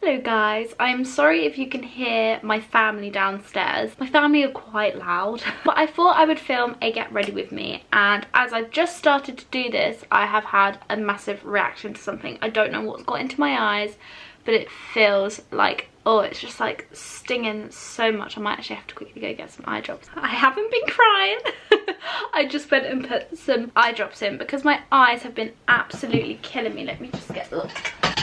Hello guys, I'm sorry if you can hear my family downstairs. My family are quite loud, but I thought I would film a get ready with me, and as I've just started to do this, I have had a massive reaction to something. I don't know what's got into my eyes, but it feels like, oh, it's just like stinging so much. I might actually have to quickly go get some eye drops. I haven't been crying. I just went and put some eye drops in because my eyes have been absolutely killing me. Let me just get, look.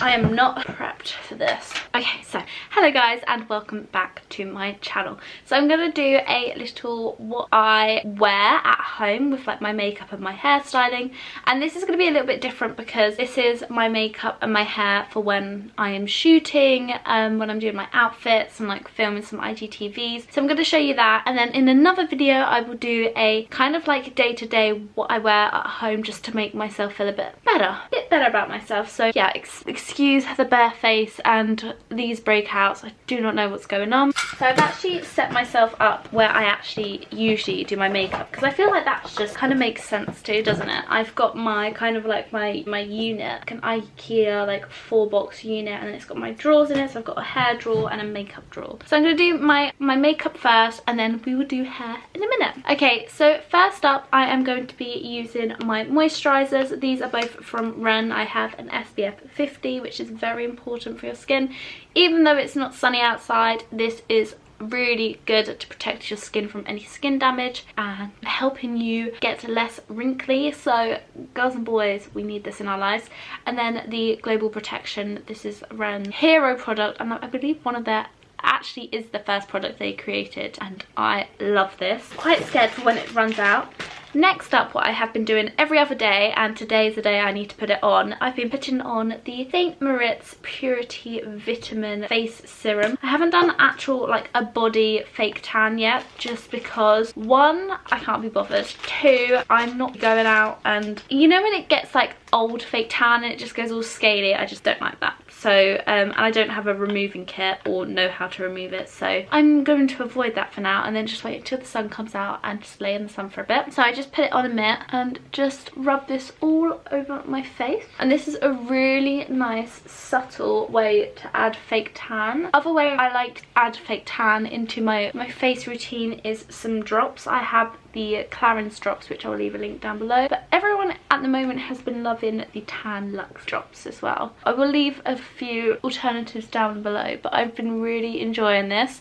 I am not prepped for this. Okay, so hello guys and welcome back to my channel. So I'm gonna do a little what I wear at home with like my makeup and my hairstyling, and this is gonna be a little bit different because this is my makeup and my hair for when I am shooting, when I'm doing my outfits and like filming some IGTVs. So I'm gonna show you that, and then in another video I will do a kind of like day-to-day what I wear at home just to make myself feel a bit better about myself. So yeah, excuse the bare face and these breakouts. I do not know what's going on. So I've actually set myself up where I actually usually do my makeup because I feel like that just kind of makes sense too, doesn't it? I've got my kind of like my unit, like an IKEA like 4-box unit, and it's got my drawers in it. So I've got a hair drawer and a makeup drawer. So I'm going to do my makeup first and then we will do hair in a minute. Okay, so first up I am going to be using my moisturizers. These are both from Ren. I have an SPF 50, which is very important for your skin. Even though it's not sunny outside, this is really good to protect your skin from any skin damage and helping you get less wrinkly. So girls and boys, we need this in our lives. And then the Global Protection. This is Ren's hero product, and I believe one of their actually is the first product they created, and I love this. Quite scared for when it runs out. Next up, what I have been doing every other day, and today's the day I need to put it on, I've been putting on the St. Moritz Purity Vitamin Face Serum. I haven't done actual like a body fake tan yet, just because 1, I can't be bothered, 2, I'm not going out, and you know when it gets like old fake tan and it just goes all scaly, I just don't like that. So and I don't have a removing kit or know how to remove it, so I'm going to avoid that for now and then just wait until the sun comes out and just lay in the sun for a bit. So I just put it on a mitt and just rub this all over my face, and this is a really nice subtle way to add fake tan. Other way I like to add fake tan into my face routine is some drops. I have the Clarins drops, which I'll leave a link down below, but everyone at the moment has been loving the Tan Luxe drops as well. I will leave a few alternatives down below, but I've been really enjoying this,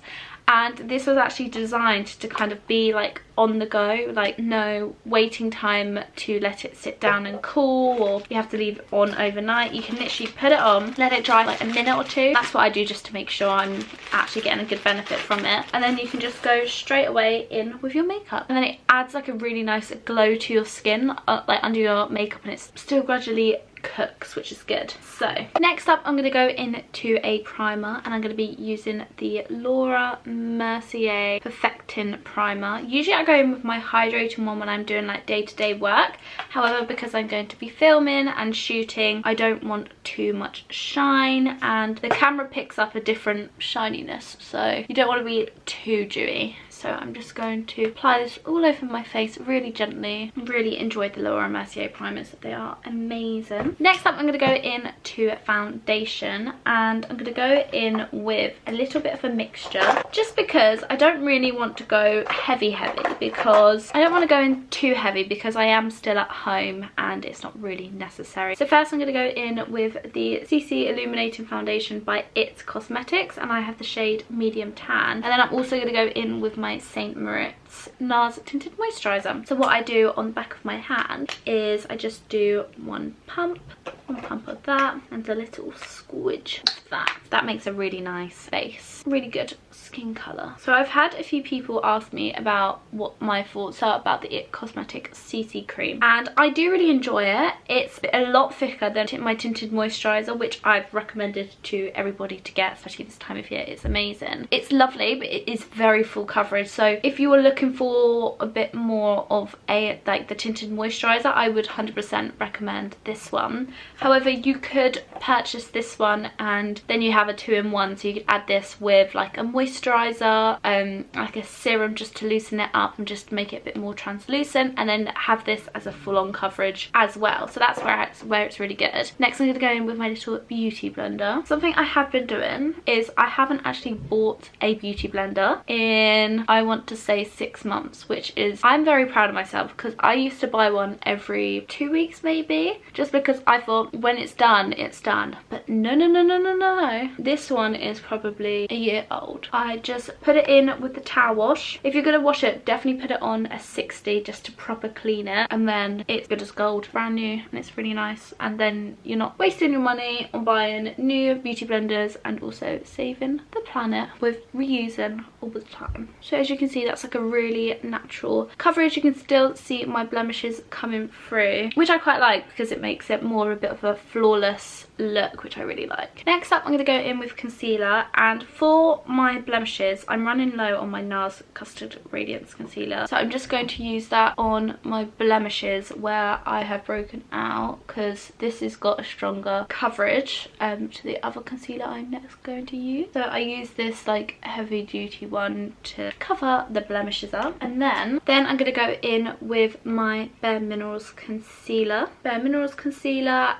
and this was actually designed to kind of be like on the go, like no waiting time to let it sit down and cool, or you have to leave it on overnight. You can literally put it on, let it dry like a minute or two. That's what I do just to make sure I'm actually getting a good benefit from it, and then you can just go straight away in with your makeup, and then it adds like a really nice glow to your skin, like under your makeup, and it's still gradually cooks, which is good. So next up I'm going to go into a primer, and I'm going to be using the Laura Mercier Perfecting Primer. Usually I go in with my hydrating one when I'm doing like day-to-day work. However, because I'm going to be filming and shooting, I don't want too much shine, and the camera picks up a different shininess, so you don't want to be too dewy. So I'm just going to apply this all over my face really gently. Really enjoyed the Laura Mercier primers. They are amazing. Next up, I'm going to go in to foundation, and I'm going to go in with a little bit of a mixture, just because I don't really want to go heavy because I don't want to go in too heavy because I am still at home and it's not really necessary. So first I'm going to go in with the CC Illuminating Foundation by It Cosmetics, and I have the shade Medium Tan, and then I'm also going to go in with my St. Moritz NARS Tinted Moisturiser. So what I do on the back of my hand is I just do one pump of that and a little squidge of that. That makes a really nice face. Really good skin colour. So I've had a few people ask me about what my thoughts are about the It Cosmetics CC cream, and I do really enjoy it. It's a lot thicker than my tinted moisturiser, which I've recommended to everybody to get, especially this time of year. It's amazing. It's lovely, but it is very full coverage. So if you were looking for a bit more of a like the tinted moisturiser, I would 100% recommend this one. However, you could purchase this one and then you have a 2-in-1, so you could add this with like a moisturiser moisturizer, like a serum just to loosen it up and just make it a bit more translucent, and then have this as a full-on coverage as well. So that's where it's really good. Next I'm going to go in with my little beauty blender. Something I have been doing is I haven't actually bought a beauty blender in, I want to say, 6 months, which is, I'm very proud of myself, because I used to buy one every 2 weeks maybe, just because I thought when it's done, it's done. But no, no, no, no, no, no. This one is probably a year old. I just put it in with the towel wash. If you're going to wash it, definitely put it on a 60 just to proper clean it, and then it's good as gold, brand new, and it's really nice. And then you're not wasting your money on buying new beauty blenders, and also saving the planet with reusing all the time. So as you can see, that's like a really natural coverage. You can still see my blemishes coming through, which I quite like because it makes it more a bit of a flawless look, which I really like. Next up, I'm going to go in with concealer, and for my blemishes I'm running low on my NARS Custard Radiance concealer, so I'm just going to use that on my blemishes where I have broken out, because this has got a stronger coverage to the other concealer I'm next going to use. So I use this like heavy duty one to cover the blemishes up, and then I'm going to go in with my Bare Minerals concealer.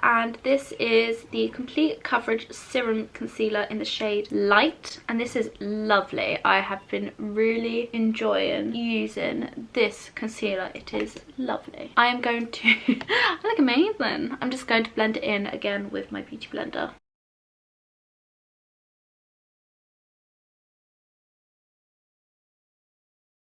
And this is the Complete Coverage Serum Concealer in the shade Light, and this is lovely. I have been really enjoying using this concealer. It is lovely. I am going to I look amazing. I'm just going to blend it in again with my beauty blender.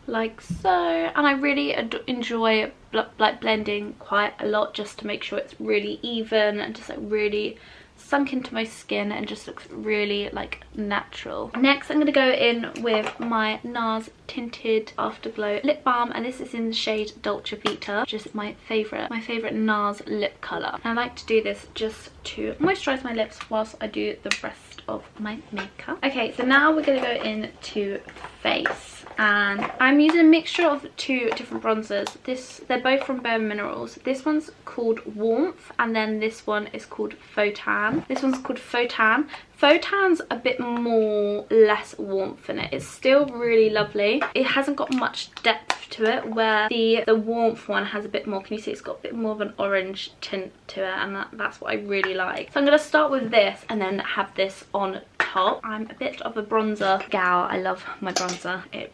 Like so. And I really enjoy like blending quite a lot, just to make sure it's really even and just like really sunk into my skin and just looks really like natural. Next I'm going to go in with my NARS Tinted Afterglow Lip Balm, and this is in the shade Dolce Vita, which is my favourite NARS lip colour. And I like to do this just to moisturise my lips whilst I do the rest of my makeup. Okay, so now we're going to go into face, and I'm using a mixture of 2 different bronzers. They're both from Bare Minerals. This one's called Warmth, and then this one is called Faux Tan. This one's called Faux Tan. Faux Tan's a bit less warmth in it. It's still really lovely. It hasn't got much depth to it, where the warmth one has a bit more. Can you see it's got a bit more of an orange tint to it, and that's what I really like. So I'm going to start with this and then have this on top. I'm a bit of a bronzer gal. I love my bronzer. I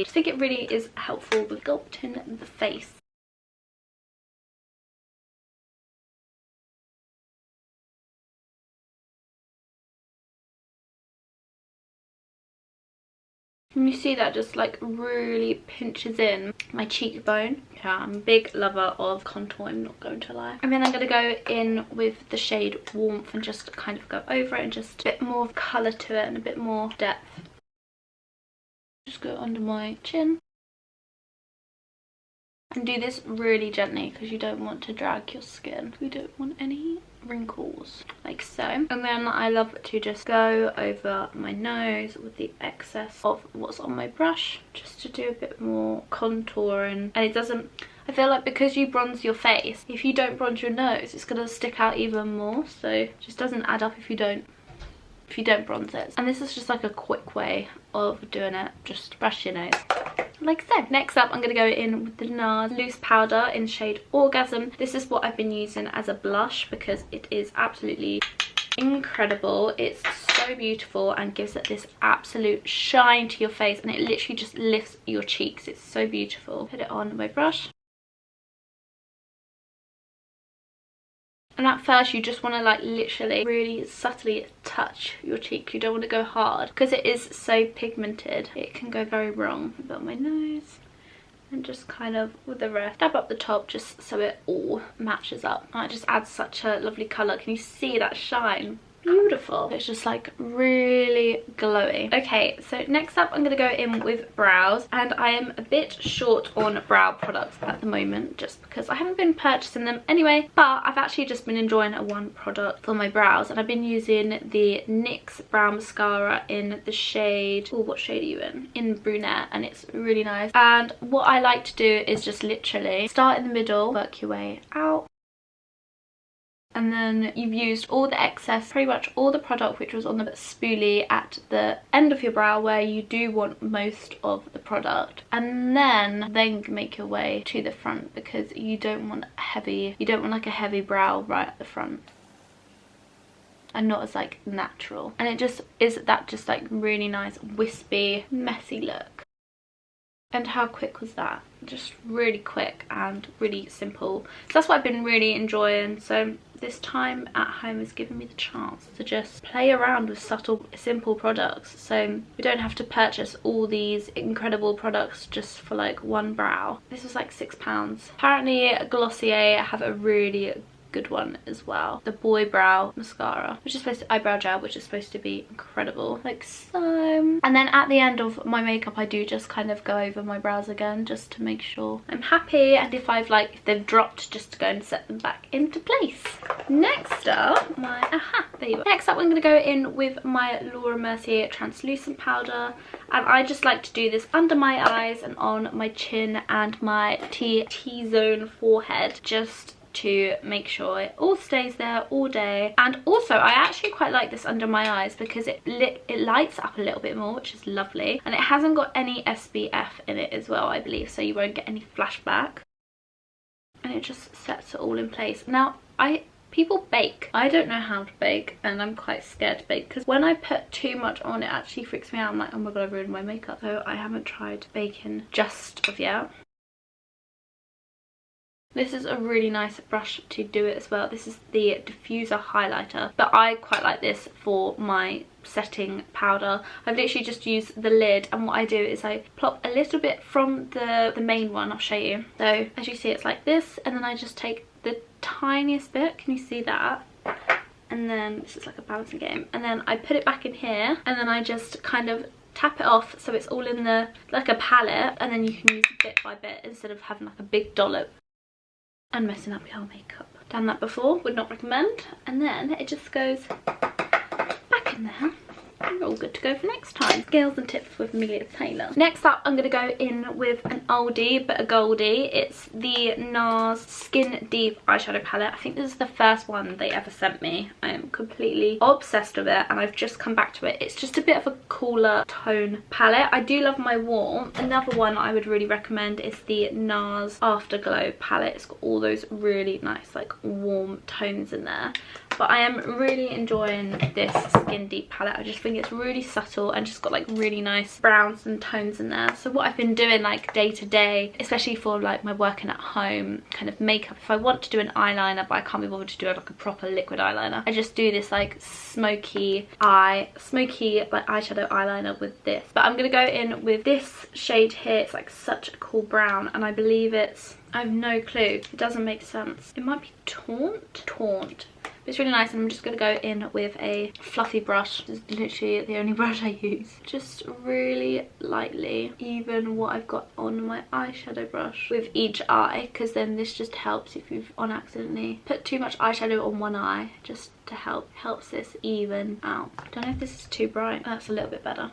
think it really is helpful with sculpting the face. And you see that just like really pinches in my cheekbone. Yeah, I'm a big lover of contour, I'm not going to lie. And then I'm going to go in with the shade Warmth and just kind of go over it and just a bit more colour to it and a bit more depth. Just go under my chin. And do this really gently because you don't want to drag your skin. We don't want any wrinkles, like so. And then I love to just go over my nose with the excess of what's on my brush, just to do a bit more contouring. And it doesn't, I feel like because you bronze your face, if you don't bronze your nose, it's gonna stick out even more. So it just doesn't add up if you don't bronze it. And this is just like a quick way of doing it. Just brush your nose like so. Next up, I'm going to go in with the NARS Loose Powder in shade Orgasm. This is what I've been using as a blush because it is absolutely incredible. It's so beautiful and gives it this absolute shine to your face, and it literally just lifts your cheeks. It's so beautiful. Put it on my brush. And at first you just want to like literally really subtly touch your cheek. You don't want to go hard because it is so pigmented. It can go very wrong. About my nose and just kind of with the rest. Dab up the top just so it all matches up. And it just adds such a lovely colour. Can you see that shine? Beautiful. It's just like really glowy. Okay, so next up I'm going to go in with brows, and I am a bit short on brow products at the moment just because I haven't been purchasing them anyway, but I've actually just been enjoying one product for my brows, and I've been using the NYX Brow Mascara in the shade, oh, what shade are you in Brunette, and it's really nice. And what I like to do is just literally start in the middle, work your way out, and then you've used all the excess, pretty much all the product which was on the spoolie at the end of your brow where you do want most of the product, and then make your way to the front because you don't want like a heavy brow right at the front and not as like natural, and it just is that just like really nice wispy messy look. And how quick was that? Just really quick and really simple. So that's what I've been really enjoying. So this time at home has given me the chance to just play around with subtle, simple products. So we don't have to purchase all these incredible products just for like one brow. This was like £6. Apparently Glossier have a really good one as well, the boy brow mascara, which is supposed to eyebrow gel, which is supposed to be incredible, like so. And then at the end of my makeup I do just kind of go over my brows again just to make sure I'm happy, and if they've dropped, just to go and set them back into place. Next up, there you go. Next up I'm going to go in with my Laura Mercier translucent powder, and I just like to do this under my eyes and on my chin and my T-zone forehead, just to make sure it all stays there all day. And also I actually quite like this under my eyes because it lights up a little bit more, which is lovely, and it hasn't got any SPF in it as well, I believe, so you won't get any flashback, and it just sets it all in place. Now people bake. I don't know how to bake, and I'm quite scared to bake because when I put too much on, it actually freaks me out. I'm like, oh my god, I ruined my makeup. So I haven't tried baking just of yet. This is a really nice brush to do it as well. This is the diffuser highlighter, but I quite like this for my setting powder. I've literally just used the lid, and what I do is I plop a little bit from the main one. I'll show you. So as you see, it's like this, and then I just take the tiniest bit. Can you see that? And then this is like a balancing game, and then I put it back in here, and then I just kind of tap it off so it's all in the like a palette, and then you can use bit by bit instead of having like a big dollop and messing up your whole makeup. Done that before, would not recommend. And then it just goes back in there. We're all good to go for next time. Skills and tips with Amelia Taylor. Next up, I'm going to go in with an oldie but a goldie. It's the NARS Skin Deep eyeshadow palette. I think this is the first one they ever sent me. I am completely obsessed with it, and I've just come back to it. It's just a bit of a cooler tone palette. I do love my warm. Another one I would really recommend is the NARS Afterglow palette. It's got all those really nice like warm tones in there. But I am really enjoying this Skin Deep palette. I just think it's really subtle and just got like really nice browns and tones in there. So what I've been doing like day to day, especially for like my working at home kind of makeup, if I want to do an eyeliner but I can't be bothered to do like a proper liquid eyeliner, I just do this like smoky like eyeshadow eyeliner with this. But I'm gonna go in with this shade here. It's like such a cool brown, and I believe it's, I have no clue, it doesn't make sense. It might be Taunt. It's really nice, and I'm just going to go in with a fluffy brush. This is literally the only brush I use. Just really lightly even what I've got on my eyeshadow brush with each eye, because then this just helps if you've on accidentally put too much eyeshadow on one eye, just to helps this even out. I don't know if this is too bright. That's a little bit better.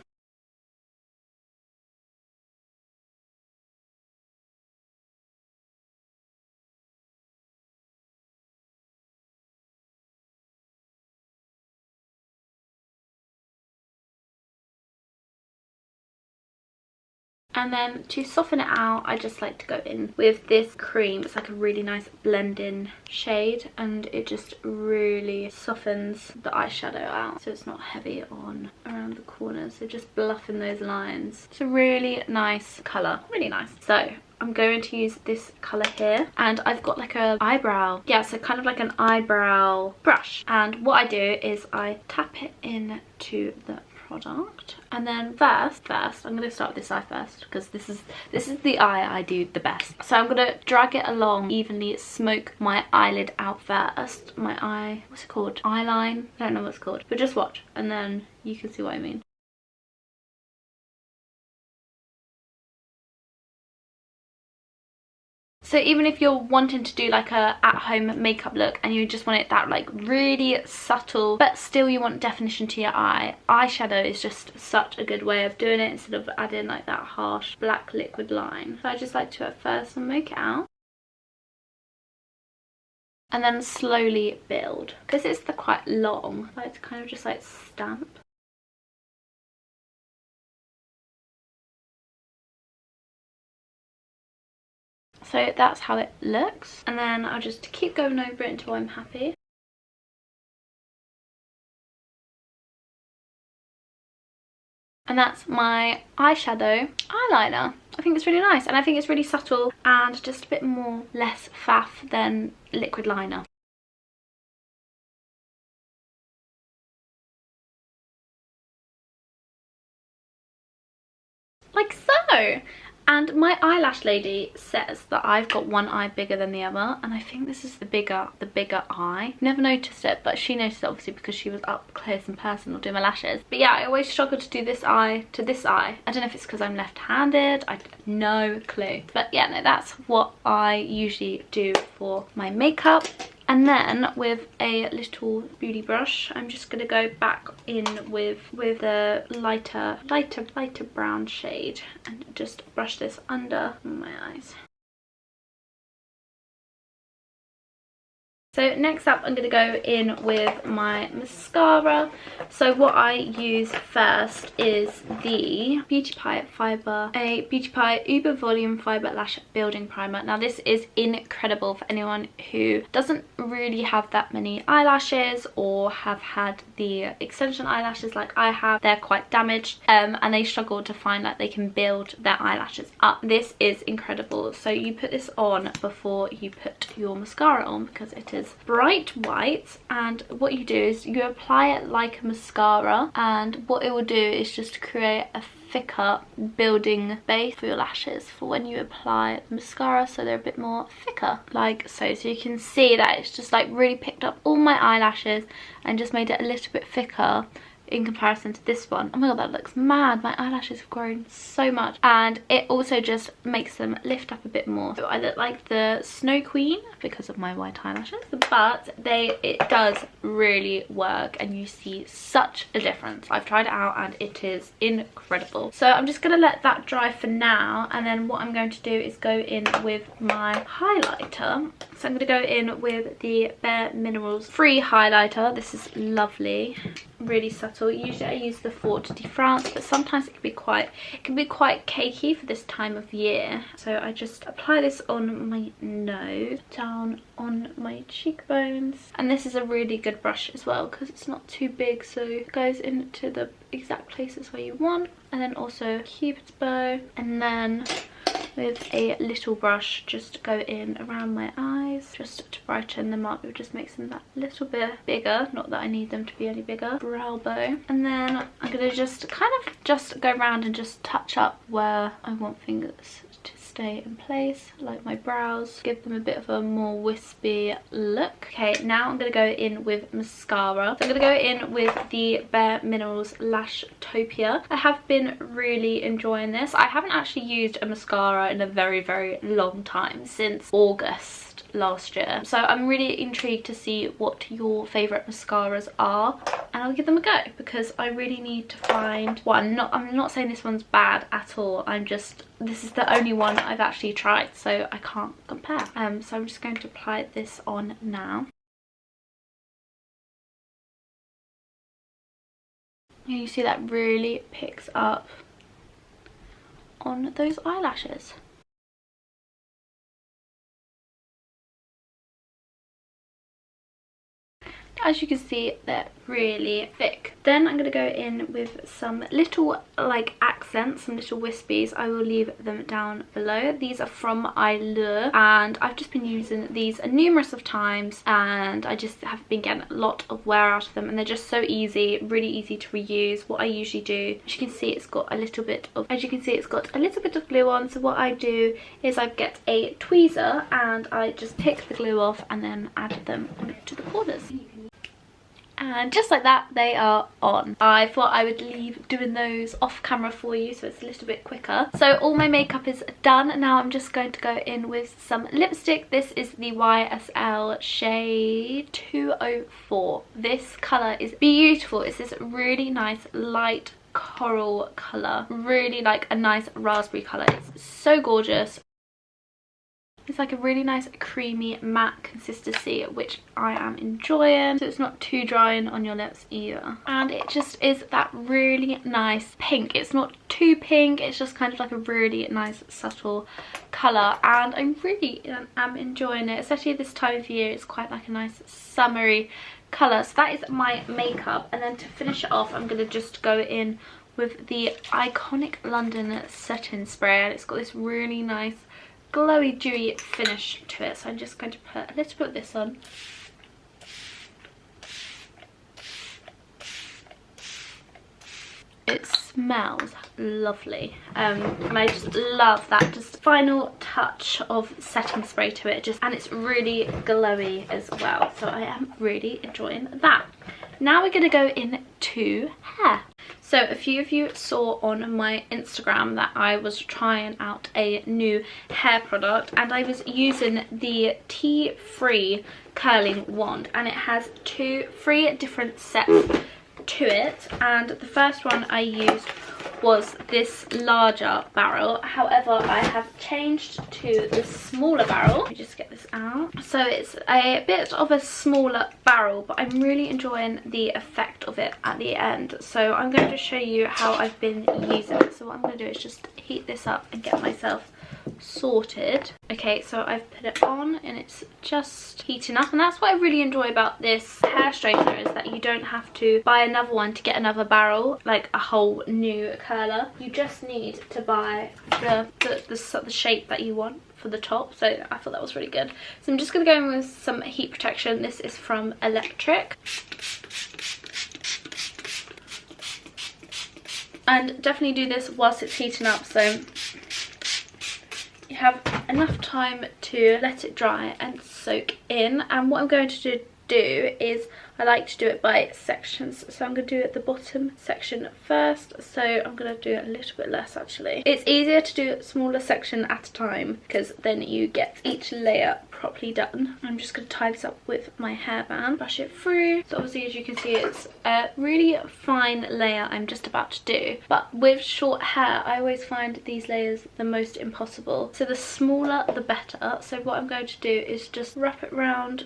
And then to soften it out, I just like to go in with this cream. It's like a really nice blend-in shade, and it just really softens the eyeshadow out so it's not heavy on around the corners. So just bluffing those lines. It's a really nice colour, really nice. So I'm going to use this colour here, and I've got like a eyebrow, yeah, so kind of like an eyebrow brush. And what I do is I tap it into the product, and then first I'm going to start with this eye first, because this is the eye I do the best. So I'm going to drag it along evenly, smoke my eyelid out first. My eye, what's it called? Eyeline? I don't know what it's called, but just watch and then you can see what I mean. So even if you're wanting to do like a at-home makeup look and you just want it that like really subtle, but still you want definition to your eye, eyeshadow is just such a good way of doing it instead of adding like that harsh black liquid line. So I just like to at first smoke it out. and then slowly build. Because it's quite long, I like to kind of just like stamp. So that's how it looks, and then I'll just keep going over it until I'm happy. And that's my eyeshadow eyeliner. I think it's really nice, and I think it's really subtle and just a bit more less faff than liquid liner. Like so. And my eyelash lady says that I've got one eye bigger than the other, and I think this is the bigger eye. Never noticed it, but she noticed it obviously because she was up close and personal doing my lashes. But yeah, I always struggle to do this eye to this eye. I don't know if it's because I'm left-handed, I have no clue. But yeah, no, that's what I usually do for my makeup. And then with a little beauty brush, I'm just going to go back in with the lighter brown shade and just brush this under my eyes. So next up, I'm going to go in with my mascara. So what I use first is the Beauty Pie Uber Volume Fiber Lash Building Primer. Now this is incredible for anyone who doesn't really have that many eyelashes or have had the extension eyelashes like I have. They're quite damaged and they struggle to find like they can build their eyelashes up. This is incredible. So you put this on before you put your mascara on because it is bright white, and what you do is you apply it like a mascara, and what it will do is just create a thicker building base for your lashes for when you apply the mascara, so they're a bit more thicker like so. So you can see that it's just like really picked up all my eyelashes and just made it a little bit thicker in comparison to this one. Oh my god, that looks mad. My eyelashes have grown so much, and it also just makes them lift up a bit more. So I look like the Snow Queen because of my white eyelashes, but it does really work and you see such a difference. I've tried it out and it is incredible. So I'm just gonna let that dry for now, and then what I'm going to do is go in with my highlighter. So I'm going to go in with the Bare Minerals Free Highlighter. This is lovely, really subtle. Usually I use the Fort de France, but sometimes it can be quite cakey for this time of year. So I just apply this on my nose, down on my cheekbones, and this is a really good brush as well because it's not too big, so it goes into the exact places where you want. And then also Cupid's bow, and then with a little brush just go in around my eyes just to brighten them up. It just makes them that little bit bigger, not that I need them to be any bigger. Brow bow, and then I'm gonna just kind of just go around and just touch up where I want things to stay in place, like my brows, give them a bit of a more wispy look. Okay, now I'm gonna go in with mascara. So I'm gonna go in with the Bare Minerals Lash Topia. I have been really enjoying this. I haven't actually used a mascara in a very long time, since August last year. So I'm really intrigued to see what your favourite mascaras are, and I'll give them a go because I really need to find one. I'm not saying this one's bad at all, this is the only one I've actually tried, so I can't compare. So I'm just going to apply this on now. And you see that really picks up on those eyelashes. As you can see, they're really thick. Then I'm going to go in with some little like accents, some little wispies. I will leave them down below. These are from Eyeshadow, and I've just been using these numerous of times, and I just have been getting a lot of wear out of them, and they're just so easy, really easy to reuse. What I usually do, as you can see, it's got a little bit of glue on. So what I do is I get a tweezer and I just pick the glue off and then add them to the corners. And just like that, they are on. I thought I would leave doing those off camera for you so it's a little bit quicker. So all my makeup is done. Now I'm just going to go in with some lipstick. This is the YSL shade 204. This colour is beautiful. It's this really nice light coral colour. Really like a nice raspberry colour. It's so gorgeous. It's like a really nice creamy matte consistency, which I am enjoying. So it's not too drying on your lips either. And it just is that really nice pink. It's not too pink, it's just kind of like a really nice subtle colour. And I really am enjoying it, especially this time of year. It's quite like a nice summery colour. So that is my makeup. And then to finish it off, I'm going to just go in with the Iconic London setting spray. And it's got this really nice glowy dewy finish to it, so I'm just going to put a little bit of this on. It smells lovely, and I just love that just final touch of setting spray to it, and it's really glowy as well, so I am really enjoying that. Now we're going to go into hair. So a few of you saw on my Instagram that I was trying out a new hair product, and I was using the tea-free curling wand, and it has three different sets to it. And the first one I used was this larger barrel. However, I have changed to the smaller barrel. Let me just get this out. So it's a bit of a smaller barrel, but I'm really enjoying the effect of it at the end. So I'm going to show you how I've been using it. So what I'm going to do is just heat this up and get myself sorted. Okay, so I've put it on and it's just heating up, and that's what I really enjoy about this hair straightener, is that you don't have to buy another one to get another barrel, like a whole new curler. You just need to buy the shape that you want for the top. So I thought that was really good. So I'm just going to go in with some heat protection. This is from Electric. And definitely do this whilst it's heating up, so you have enough time to let it dry and soak in. And what I'm going to do is, I like to do it by sections, so I'm going to do it the bottom section first. So I'm going to do a little bit less actually. It's easier to do a smaller section at a time, because then you get each layer properly done. I'm just going to tie this up with my hairband, brush it through. So obviously, as you can see, it's a really fine layer I'm just about to do, but with short hair I always find these layers the most impossible. So the smaller the better. So what I'm going to do is just wrap it around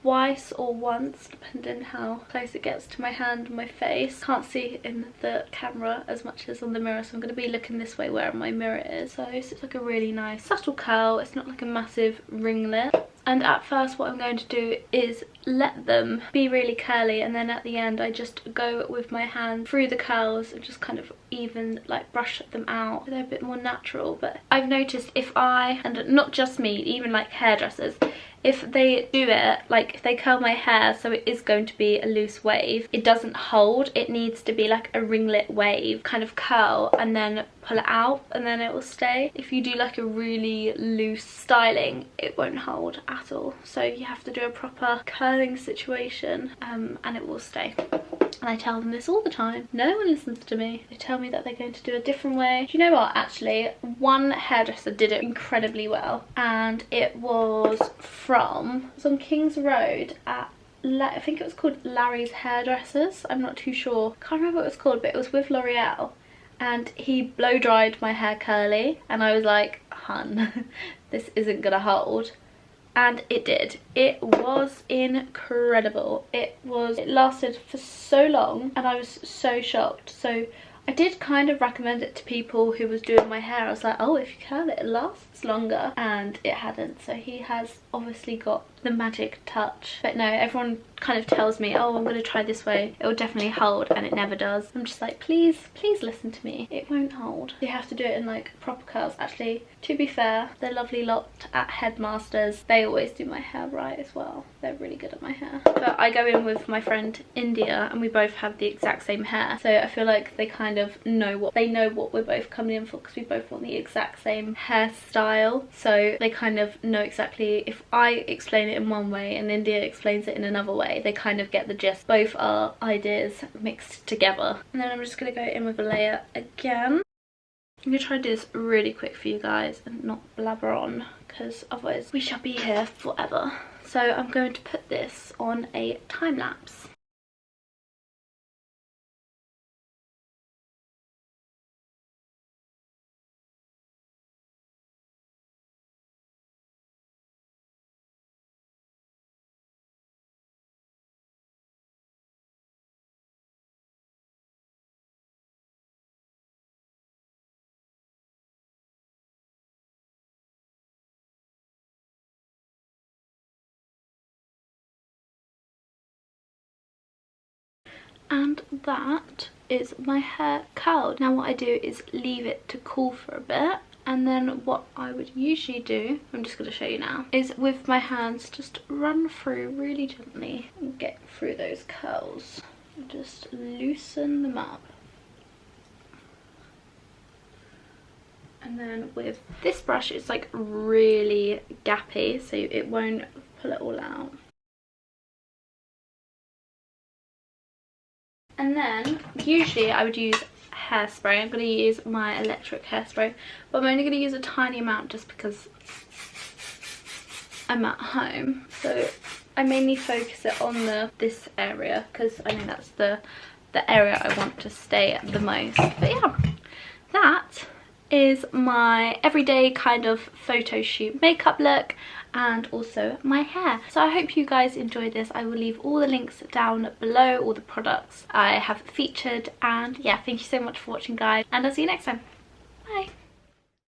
twice or once, depending how close it gets to my hand and my face. Can't see in the camera as much as on the mirror, so I'm going to be looking this way where my mirror is. So it's like a really nice subtle curl. It's not like a massive ringlet. And at first what I'm going to do is let them be really curly, and then at the end I just go with my hand through the curls and just kind of even like brush them out. They're a bit more natural. But I've noticed if I, and not just me, even like hairdressers, if they do it, like if they curl my hair so it is going to be a loose wave, it doesn't hold. It needs to be like a ringlet wave kind of curl, and then pull it out and then it will stay. If you do like a really loose styling, it won't hold at all. So you have to do a proper curling situation, and it will stay. And I tell them this all the time. No one listens to me. They tell me that they're going to do a different way. Do you know what, actually? One hairdresser did it incredibly well, and it was on King's Road at, I think it was called Larry's Hairdressers. I'm not too sure. Can't remember what it was called, but it was with L'Oreal. And he blow dried my hair curly, and I was like, hun, this isn't gonna hold. And it did. It was incredible. It lasted for so long, and I was so shocked. So I did kind of recommend it to people who was doing my hair. I was like, oh, if you curl it, it lasts longer, and it hadn't. So he has obviously got the magic touch. But no, everyone kind of tells me, oh, I'm going to try this way, it will definitely hold, and it never does. I'm just like, please listen to me, it won't hold. You have to do it in like proper curls. Actually, to be fair, the lovely lot at Headmasters, they always do my hair right as well. They're really good at my hair. But I go in with my friend India, and we both have the exact same hair, so I feel like they kind of know what we're both coming in for, because we both want the exact same hairstyle. So they kind of know exactly, if I explain it in one way and India explains it in another way, they kind of get the gist. Both our ideas mixed together. And then I'm just going to go in with a layer again. I'm going to try to do this really quick for you guys and not blabber on, because otherwise we shall be here forever. So I'm going to put this on a time lapse. And that is my hair curled. Now what I do is leave it to cool for a bit, and then what I would usually do, I'm just going to show you now, is with my hands just run through really gently and get through those curls. Just loosen them up. And then with this brush, it's like really gappy, so it won't pull it all out. And then usually I would use hairspray. I'm going to use my electric hairspray, but I'm only going to use a tiny amount just because I'm at home. So I mainly focus it on this area because I know that's the area I want to stay at the most. But yeah, that is my everyday kind of photo shoot makeup look, and also my hair. So I hope you guys enjoyed this. I will leave all the links down below, all the products I have featured, and yeah, thank you so much for watching guys, and I'll see you next time.